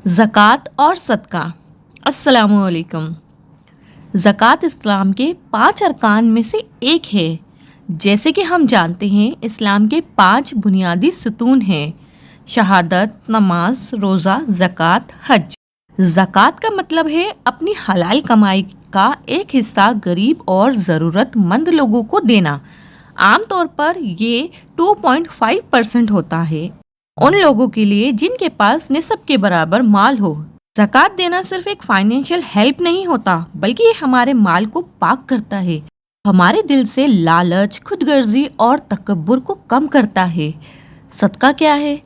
ज़कात और सदका। अस्सलामु अलैकुम। ज़कात इस्लाम के 5 अरकान में से एक है। जैसे कि हम जानते हैं, इस्लाम के 5 बुनियादी सतून हैं: शहादत, नमाज, रोज़ा, ज़कात, हज। ज़कात का मतलब है अपनी हलाल कमाई का एक हिस्सा गरीब और ज़रूरतमंद लोगों को देना। आमतौर पर ये 2.5% होता है उन लोगों के लिए जिनके पास निस्ब के बराबर माल हो। ज़कात देना सिर्फ एक फाइनेंशियल हेल्प नहीं होता, बल्कि ये हमारे माल को पाक करता है, हमारे दिल से लालच, खुदगर्जी और तकब्बुर को कम करता है। सदका क्या है?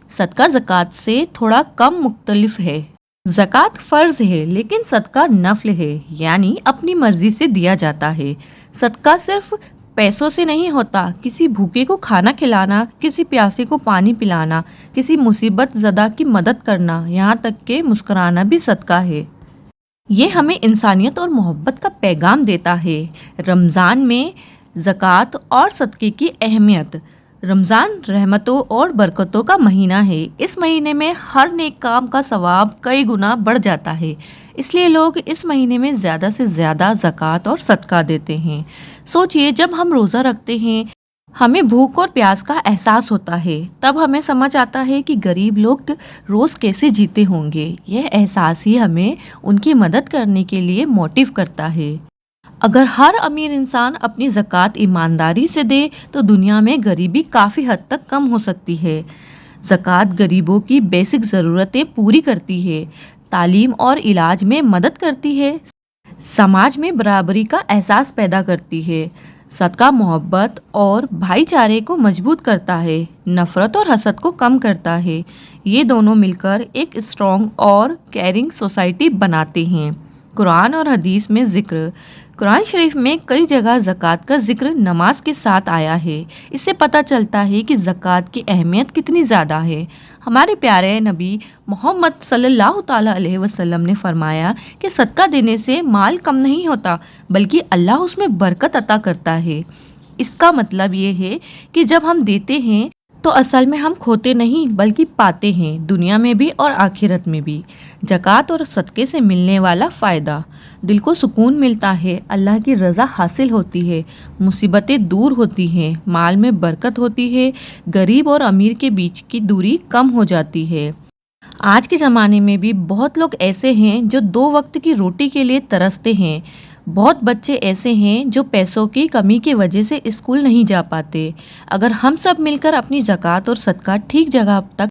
सदका ज़कात से थोड़ा कम मुख्तलिफ है। ज़कात फ़र्ज़ है, लेकिन सदका नफल है, यानी अपनी मर्जी से दिया जाता है। सदका सिर्फ पैसों से नहीं होता। किसी भूखे को खाना खिलाना, किसी प्यासे को पानी पिलाना, किसी मुसीबत ज़दा की मदद करना, यहाँ तक कि मुस्कुराना भी सदका है। ये हमें इंसानियत और मोहब्बत का पैगाम देता है। रमज़ान में ज़कात और सदक़े की अहमियत। रमज़ान रहमतों और बरकतों का महीना है। इस महीने में हर नेक काम का सवाब कई गुना बढ़ जाता है, इसलिए लोग इस महीने में ज़्यादा से ज़्यादा ज़कात और सदका देते हैं। सोचिए, जब हम रोज़ा रखते हैं, हमें भूख और प्यास का एहसास होता है, तब हमें समझ आता है कि गरीब लोग रोज़ कैसे जीते होंगे। यह एहसास ही हमें उनकी मदद करने के लिए मोटिव करता है। अगर हर अमीर इंसान अपनी ज़कात ईमानदारी से दे तो दुनिया में गरीबी काफ़ी हद तक कम हो सकती है। ज़कात गरीबों की बेसिक ज़रूरतें पूरी करती है, तालीम और इलाज में मदद करती है, समाज में बराबरी का एहसास पैदा करती है। सदका मोहब्बत और भाईचारे को मजबूत करता है, नफ़रत और हसद को कम करता है। ये दोनों मिलकर एक स्ट्रॉन्ग और केयरिंग सोसाइटी बनाते हैं। कुरान और हदीस में ज़िक्र। कुरान शरीफ में कई जगह ज़कात का ज़िक्र नमाज के साथ आया है। इससे पता चलता है कि ज़कात की अहमियत कितनी ज़्यादा है। हमारे प्यारे नबी मोहम्मद सल्लल्लाहु ताला अलैहि वसल्लम ने फरमाया कि सदका देने से माल कम नहीं होता, बल्कि अल्लाह उसमें बरकत अता करता है। इसका मतलब ये है कि जब हम देते हैं तो असल में हम खोते नहीं, बल्कि पाते हैं, दुनिया में भी और आखिरत में भी। ज़कात और सदक़े से मिलने वाला फ़ायदा: दिल को सुकून मिलता है, अल्लाह की रज़ा हासिल होती है, मुसीबतें दूर होती हैं, माल में बरकत होती है, गरीब और अमीर के बीच की दूरी कम हो जाती है। आज के ज़माने में भी बहुत लोग ऐसे हैं जो 2 वक्त की रोटी के लिए तरसते हैं। बहुत बच्चे ऐसे हैं जो पैसों की कमी की वजह से स्कूल नहीं जा पाते। अगर हम सब मिलकर अपनी ज़कात और सदका ठीक जगह तक